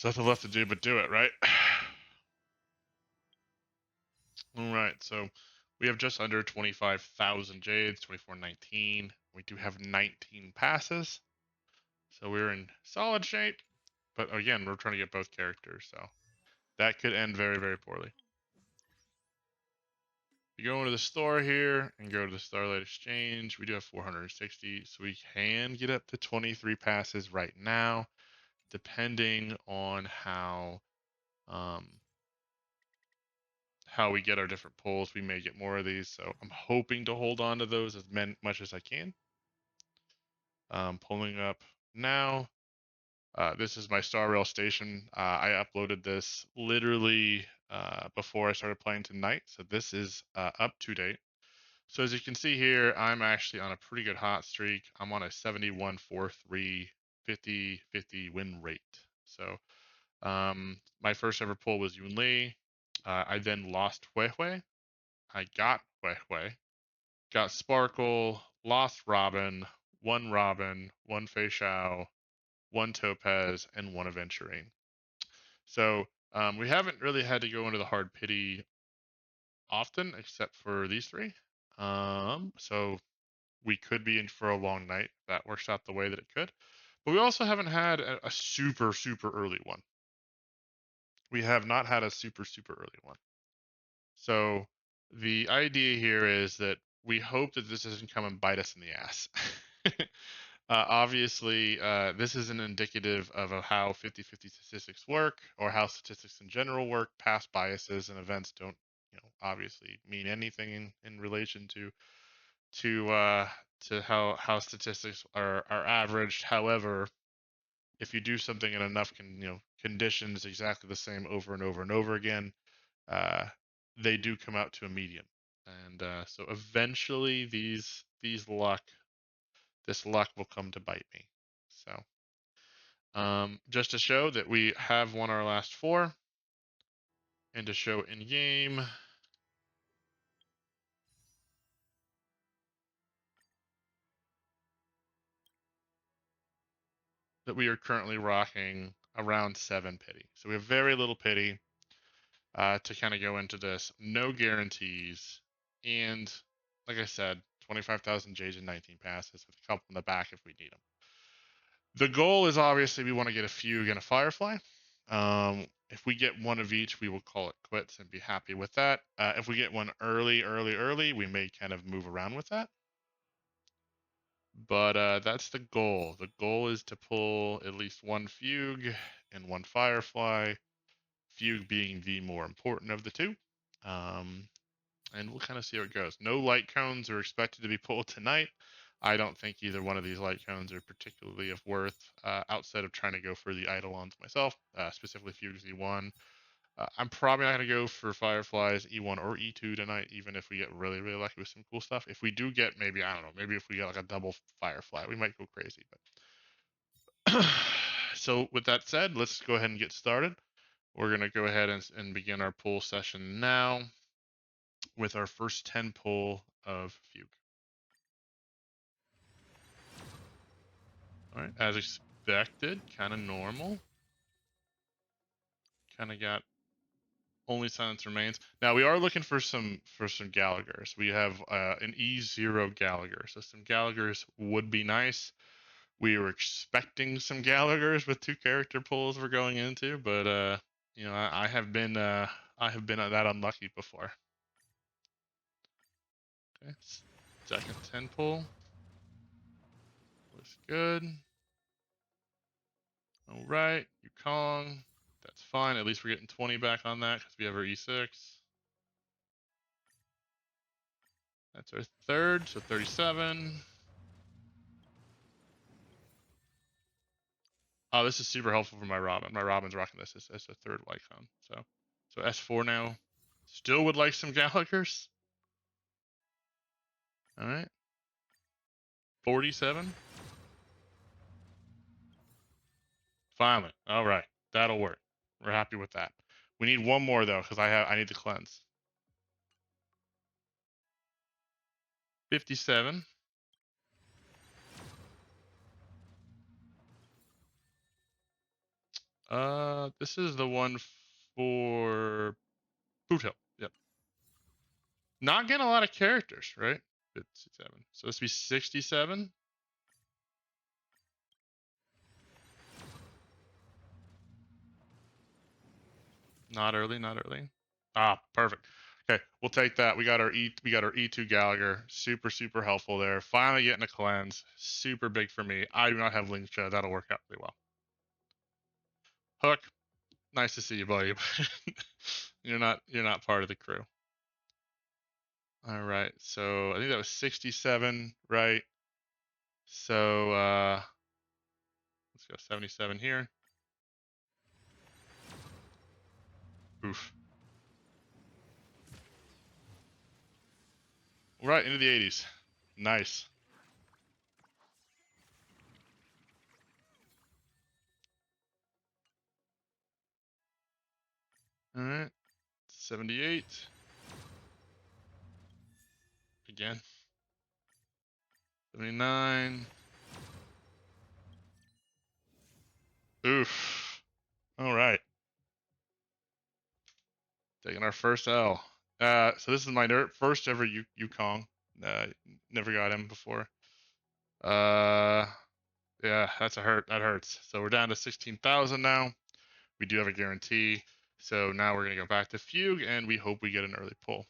There's nothing left to do but do it, right? All right, so we have just under 25,000 jades, 2419. We do have 19 passes, so we're in solid shape. But again, we're trying to get both characters, so that could end very, very poorly. You go into the store here and go to the Starlight Exchange. We do have 460, so we can get up to 23 passes right now, depending on how we get our different pulls. We may get more of these, so I'm hoping to hold on to those as much as I can. Pulling up now. This is my Star Rail station. I uploaded this literally before I started playing tonight, so this is up to date. So as you can see here, I'm actually on a pretty good hot streak. I'm on a 71-43, 50-50 win rate. So my first ever pull was Yun Li. I then lost Huehue. I got Huehue. Got Sparkle, lost Robin, one Fei Shao, one Topaz, and one Aventurine. So we haven't really had to go into the hard pity often, except for these three. So we could be in for a long night. That works out the way that it could. But we also haven't had a super, super early one. We have not had a super, super early one. So the idea here is that we hope that this doesn't come and bite us in the ass. Obviously, this isn't indicative of how 50-50 statistics work or how statistics in general work. Past biases and events don't, obviously mean anything in relation to how statistics are averaged. However, if you do something in enough conditions exactly the same over and over and over again, uh, they do come out to a median. And so eventually this luck will come to bite me. So just to show that we have won our last 4, and to show in game that we are currently rocking around 7 pity. So we have very little pity to kind of go into this. No guarantees. And like I said, 25,000 J's and 19 passes with a couple in the back if we need them. The goal is obviously we want to get a Fugue and a Firefly. If we get one of each, we will call it quits and be happy with that. If we get one early, we may kind of move around with that. But that's the goal. The goal is to pull at least one Fugue and one Firefly, Fugue being the more important of the two. And we'll kind of see how it goes. No light cones are expected to be pulled tonight. I don't think either one of these light cones are particularly of worth outside of trying to go for the Eidolons myself, specifically Fugue's E1. I'm probably not going to go for Fireflies E1 or E2 tonight, even if we get really, really lucky with some cool stuff. If we do get maybe, I don't know, maybe if we get like a double Firefly, we might go crazy. But so with that said, let's go ahead and get started. We're going to go ahead and begin our pull session now with our first 10 pull of Fugue. All right, as expected, kind of normal. Kind of got only silence remains. Now we are looking for some Gallaghers. We have an E0 Gallagher, so some Gallaghers would be nice. We were expecting some Gallaghers with 2 character pulls we're going into, but I have been that unlucky before. Okay, second 10 pull looks good. All right, Yukong. That's fine. At least we're getting 20 back on that because we have our E6. That's our third, so 37. Oh, this is super helpful for my Robin. My Robin's rocking this as a third Lycon. So S4 now. Still would like some Gallaghers. All right. 47. Finally. All right. That'll work. We're happy with that. We need one more though, because I need to cleanse. 57. This is the one for Boot Hill. Yep. Not getting a lot of characters, right? 57. So this would be 67. Not early, not early. Ah, perfect. Okay, we'll take that. We got our E2 Gallagher. Super helpful there. Finally getting a cleanse. Super big for me. I do not have Linkcha. That'll work out really well. Hook, nice to see you, buddy. you're not part of the crew. All right. So I think that was 67, right? So let's go 77 here. Oof. Right into the 80s. Nice. All right. 78. Again. 79. Oof. All right. Taking our first L. So this is my first ever Yukong. Never got him before. Yeah, that's a hurt. That hurts. So we're down to 16,000 now. We do have a guarantee. So now we're gonna go back to Fugue, and we hope we get an early pull.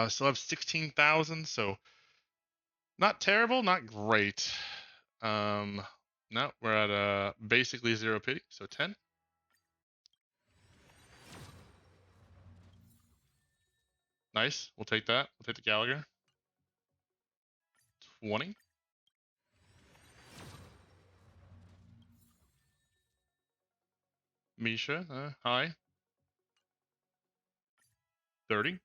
Still have 16,000. So not terrible, not great. No, we're at basically 0 pity. So 10. Nice. We'll take that. We'll take the Gallagher. 20. Misha, hi. 30.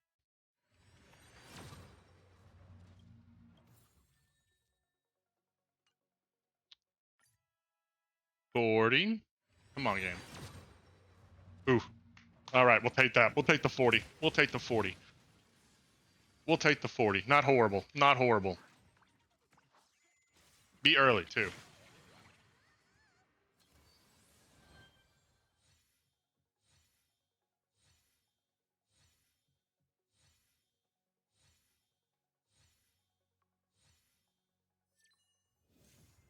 40. Come on, game. Ooh. All right, we'll take that. We'll take the 40. We'll take the 40. We'll take the 40. Not horrible. Not horrible. Be early, too.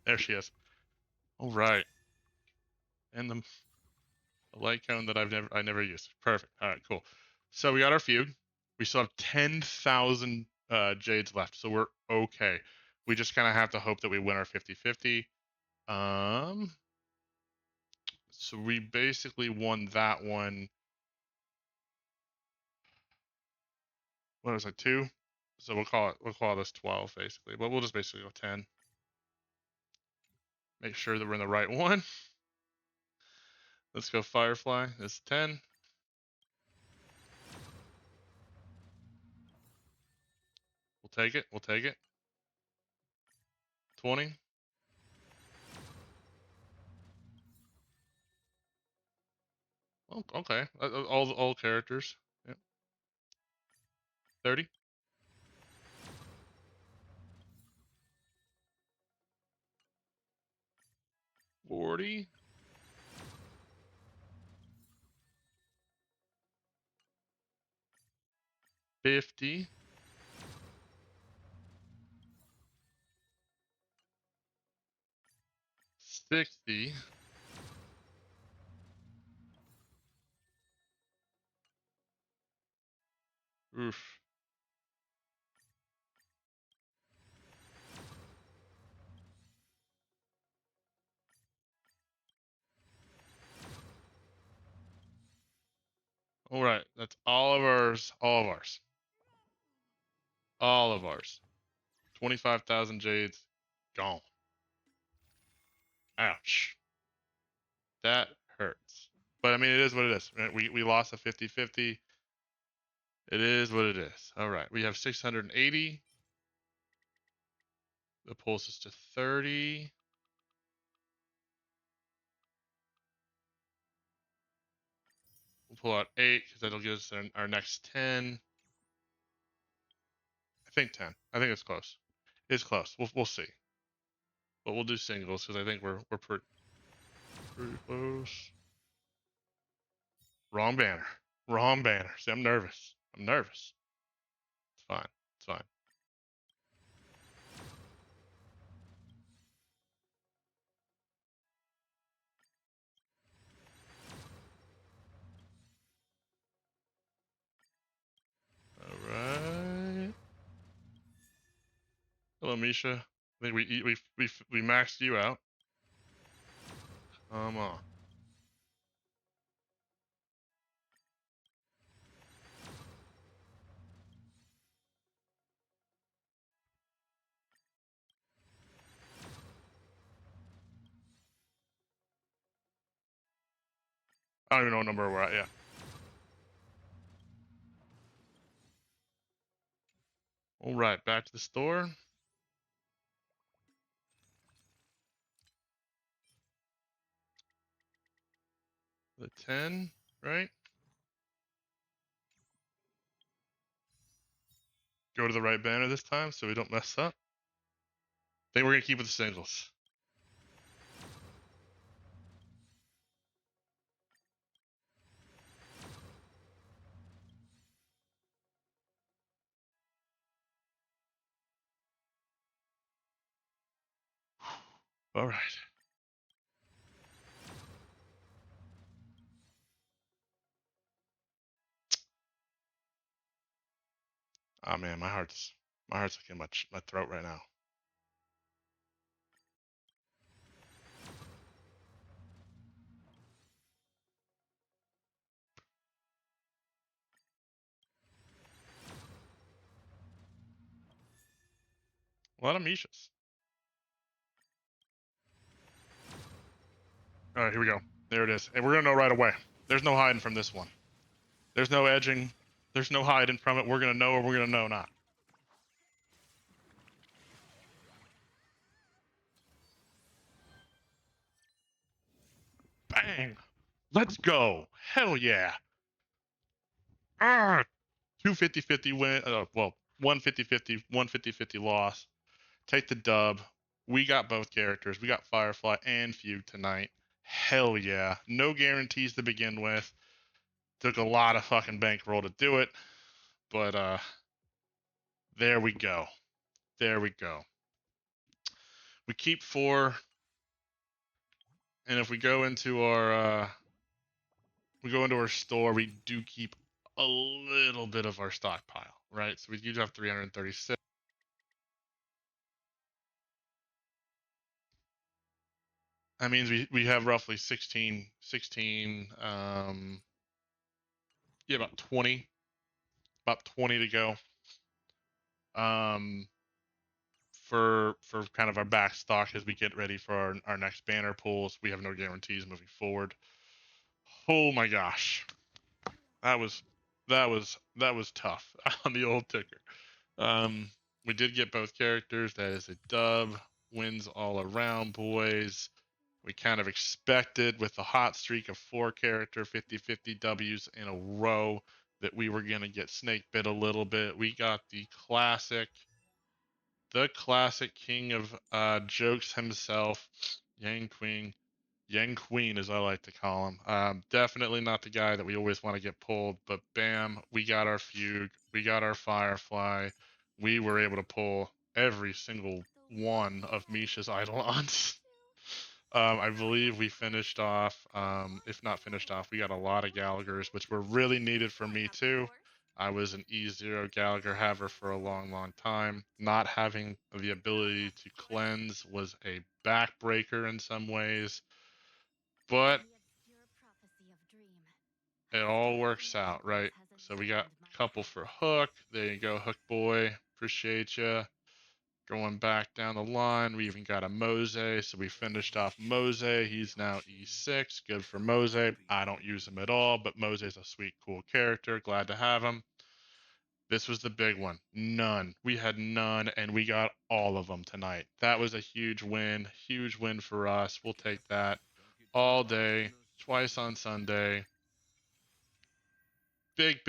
There she is. All right. And the light cone that I never used. Perfect. All right, cool. So we got our Fugue. We still have 10,000 Jades left, so we're okay. We just kind of have to hope that we win our 50-50. So we basically won that one. What was it, 2? So we'll call this 12 basically, but we'll just basically go 10. Make sure that we're in the right one. Let's go Firefly. It's 10. We'll take it. We'll take it. 20. Oh, okay. All characters. Yep. 30. 40. 50. 60. Oof. All right. That's all of ours. All of ours. All of ours. 25,000 Jades. Gone. Ouch. That hurts. But I mean, it is what it is. Right? We lost a 50-50. It is what it is. All right. We have 680. The pulse is to 30. We'll pull out 8 because that'll give us our next 10. I think 10. I think it's close. It's close. We'll see. But we'll do singles because I think we're pretty close. Wrong banner. Wrong banner. See, I'm nervous. I'm nervous. It's fine. It's fine. All right. Hello, Misha. I think we maxed you out. Come on. I don't even know what number we're at yet. All right, back to the store. The 10, right? Go to the right banner this time so we don't mess up. I think we're gonna keep with the singles. All right. Oh man, my heart's like in my throat right now. A lot of Mishas. All right, here we go. There it is. And we're gonna know right away. There's no hiding from this one. There's no edging. There's no hiding from it. We're gonna know or we're gonna know not. Bang! Let's go. Hell yeah. Ah, 250-50 win. Well, 150-50, 150-50 loss. Take the dub. We got both characters. We got Firefly and Fugue tonight. Hell yeah. No guarantees to begin with. Took a lot of fucking bankroll to do it. But there we go. There we go. We keep 4. And if we go into our store, we do keep a little bit of our stockpile, right? So we do have 336. That means we have roughly 16, yeah, about 20 to go. For kind of our back stock as we get ready for our next banner pulls. We have no guarantees moving forward. Oh my gosh. That was tough on the old ticker. We did get both characters. That is a dub. Wins all around, boys. We kind of expected with the hot streak of 4 character 50-50 W's in a row that we were going to get snake bit a little bit. We got the classic king of jokes himself, Yang Queen. Yang Queen, as I like to call him. Definitely not the guy that we always want to get pulled, but bam, we got our Fugue, we got our Firefly. We were able to pull every single one of Misha's Eidolons. I believe we finished off, if not finished off, we got a lot of Gallaghers, which were really needed for me too. I was an E0 Gallagher haver for a long, long time. Not having the ability to cleanse was a backbreaker in some ways, but it all works out, right? So we got a couple for Hook. There you go, Hook boy. Appreciate you. Going back down the line, we even got a Mose, so we finished off Mose. He's now E6. Good for Mose. I don't use him at all, but Mose's a sweet, cool character. Glad to have him. This was the big one. None. We had none, and we got all of them tonight. That was a huge win. Huge win for us. We'll take that all day, twice on Sunday. Big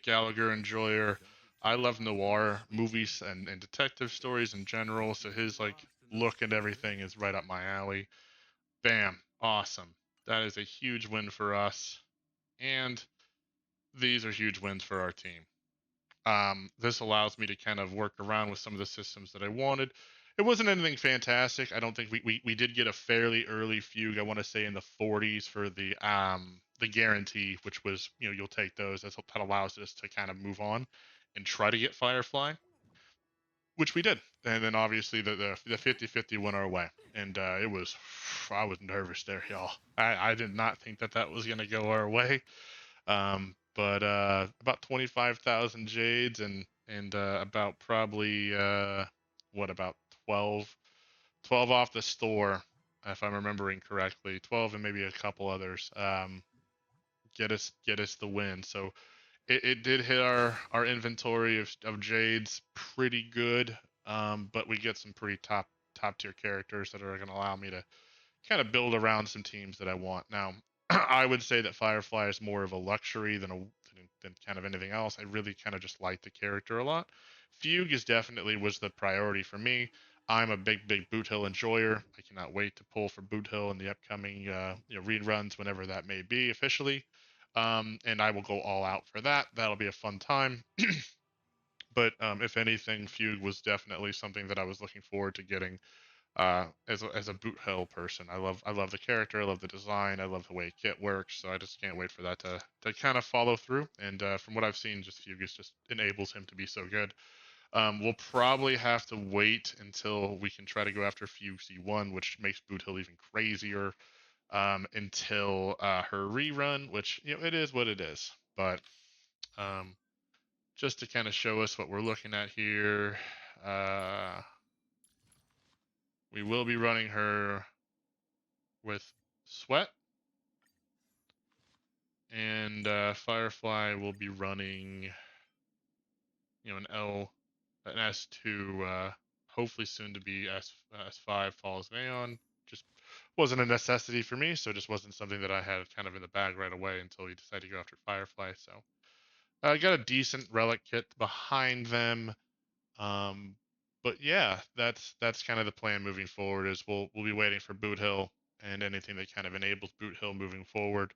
Gallagher enjoyer. I love noir movies and detective stories in general, so his like look and everything is right up my alley. Bam, awesome. That is a huge win for us. and these are huge wins for our team. This allows me to kind of work around with some of the systems that I wanted. It wasn't anything fantastic. I don't think we did get a fairly early fugue. I want to say in the 40s for the guarantee, which was, you'll take those. That allows us to kind of move on and try to get Firefly, which we did. And then obviously the 50-50 went our way, and it was I was nervous there, y'all. I did not think that was gonna go our way. But about 25,000 jades and about probably what about 12 12 off the store, if I'm remembering correctly. 12 and maybe a couple others. Get us the win. So it did hit our inventory of jades pretty good. But we get some pretty top tier characters that are going to allow me to kind of build around some teams that I want. Now, I would say that Firefly is more of a luxury than kind of anything else. I really kind of just like the character a lot. Fugue is definitely was the priority for me. I'm a big Boot Hill enjoyer. I cannot wait to pull for Boot Hill in the upcoming reruns, whenever that may be officially. And I will go all out for that. That'll be a fun time. But if anything, Fugue was definitely something that I was looking forward to getting as a boot hell person. I love the character, I love the design, I love the way Kit works. So I just can't wait for that to kind of follow through. And from what I've seen, just Fugus just enables him to be so good. We'll probably have to wait until we can try to go after Fugue C1, which makes Boot Hill even crazier. Until her rerun, which it is what it is. But um, just to kind of show us what we're looking at here. Uh, we will be running her with Sweat, and Firefly will be running, an S2, hopefully soon to be S5 Falls of Aeon. Just wasn't a necessity for me, so it just wasn't something that I had kind of in the bag right away until we decided to go after Firefly. So I got a decent relic kit behind them. Um, but yeah, that's kind of the plan moving forward. Is we'll be waiting for Boot Hill and anything that kind of enables Boot Hill moving forward.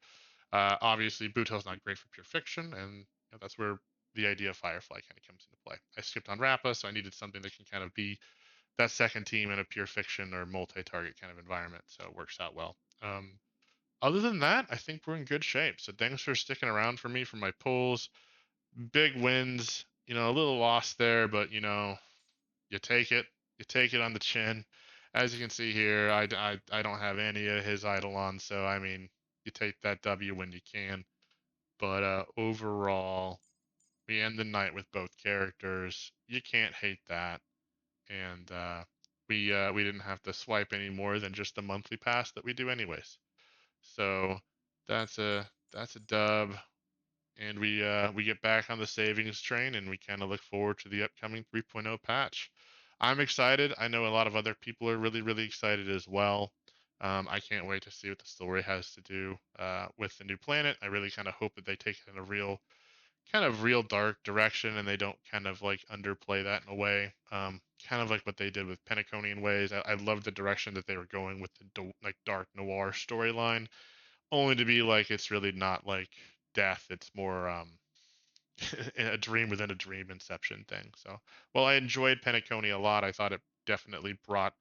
Obviously, Boot Hill's not great for pure fiction, and that's where the idea of Firefly kind of comes into play. I skipped on Rappa, so I needed something that can kind of be that second team in a pure fiction or multi-target kind of environment. So it works out well. Other than that, I think we're in good shape. So thanks for sticking around for me for my pulls. Big wins, a little lost there, but you take it. You take it on the chin. As you can see here, I don't have any of his Eidolon, so I mean, you take that W when you can. But overall, we end the night with both characters. You can't hate that. And we didn't have to swipe any more than just the monthly pass that we do anyways. So that's a dub. And we get back on the savings train, and we kind of look forward to the upcoming 3.0 patch. I'm excited. I know a lot of other people are really excited as well. I can't wait to see what the story has to do with the new planet. I really kind of hope that they take it in a real dark direction, and they don't kind of like underplay that in a way. Kind of like what they did with Pentaconian Ways. I love the direction that they were going with the like dark noir storyline, only to be like it's really not like death. It's more a dream within a dream inception thing. So, well, I enjoyed Penacony a lot. I thought it definitely brought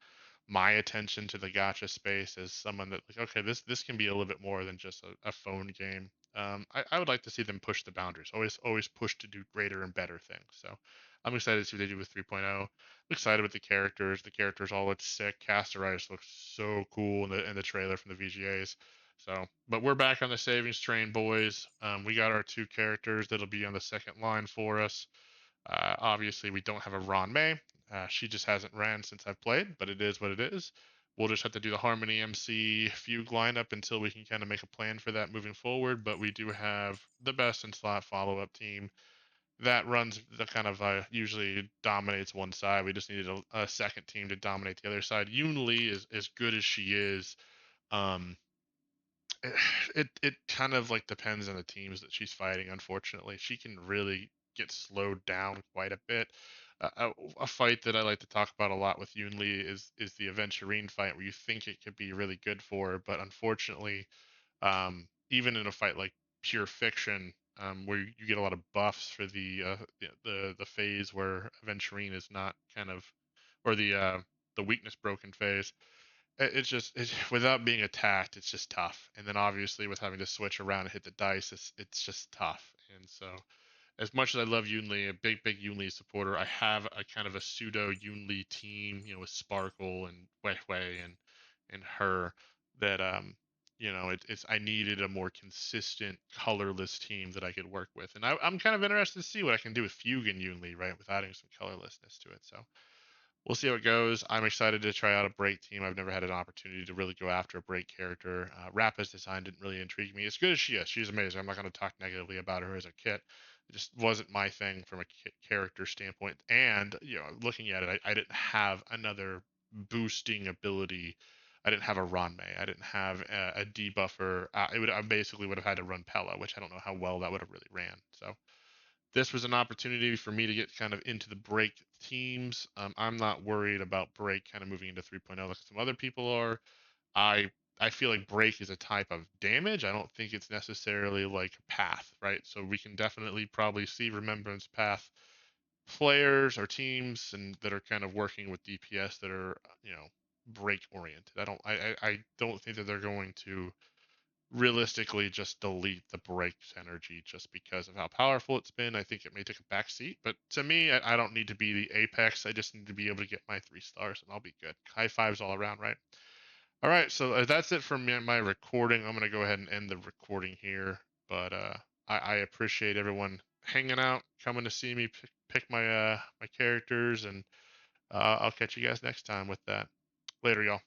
my attention to the gacha space as someone that like, okay, this can be a little bit more than just a phone game. I would like to see them push the boundaries. Always push to do greater and better things. So I'm excited to see what they do with 3.0. I'm excited with the characters. The characters all look sick. Casterized looks so cool in the trailer from the VGAs. So, but we're back on the savings train, boys. We got our two characters that'll be on the second line for us. Obviously, we don't have a Ron May. She just hasn't ran since I've played, but it is what it is. We'll just have to do the Harmony MC Fugue lineup until we can kind of make a plan for that moving forward. But we do have the best in slot follow up team that runs the kind of usually dominates one side. We just needed a second team to dominate the other side. Yoon Lee is as good as she is. Um, it kind of like depends on the teams that she's fighting. Unfortunately, she can really get slowed down quite a bit. A fight that I like to talk about a lot with Yoon Lee is the Aventurine fight, where you think it could be really good for her, but unfortunately, even in a fight like pure fiction, where you get a lot of buffs for the phase where Aventurine is not kind of, or the weakness broken phase. It's without being attacked, it's just tough. And then obviously with having to switch around and hit the dice, it's just tough. And so as much as I love Yunli, a big Yunli supporter, I have a kind of a pseudo Yunli team, with Sparkle and Wei Wei and her that it's I needed a more consistent colorless team that I could work with, and I'm kind of interested to see what I can do with Fugue and Yunli, right, with adding some colorlessness to it. So we'll see how it goes. I'm excited to try out a break team. I've never had an opportunity to really go after a break character. Rappa's design didn't really intrigue me. As good as she is, she's amazing. I'm not going to talk negatively about her as a kit. It just wasn't my thing from a character standpoint. And looking at it, I didn't have another boosting ability. I didn't have a Ranmei. I didn't have a debuffer. I basically would have had to run Pella, which I don't know how well that would have really ran. So this was an opportunity for me to get kind of into the break teams. I'm not worried about break kind of moving into 3.0 like some other people are. I I feel like break is a type of damage. I don't think it's necessarily like path, right? So we can definitely probably see Remembrance Path players or teams and that are kind of working with DPS that are break oriented. I don't think that they're going to realistically just delete the breaks energy just because of how powerful it's been. I think it may take a back seat, but to me, I don't need to be the apex. I just need to be able to get my 3 stars and I'll be good. High fives all around, right? All right, so that's it for me, my recording. I'm gonna go ahead and end the recording here, but I appreciate everyone hanging out, coming to see me pick my my characters, and I'll catch you guys next time with that. Later, y'all.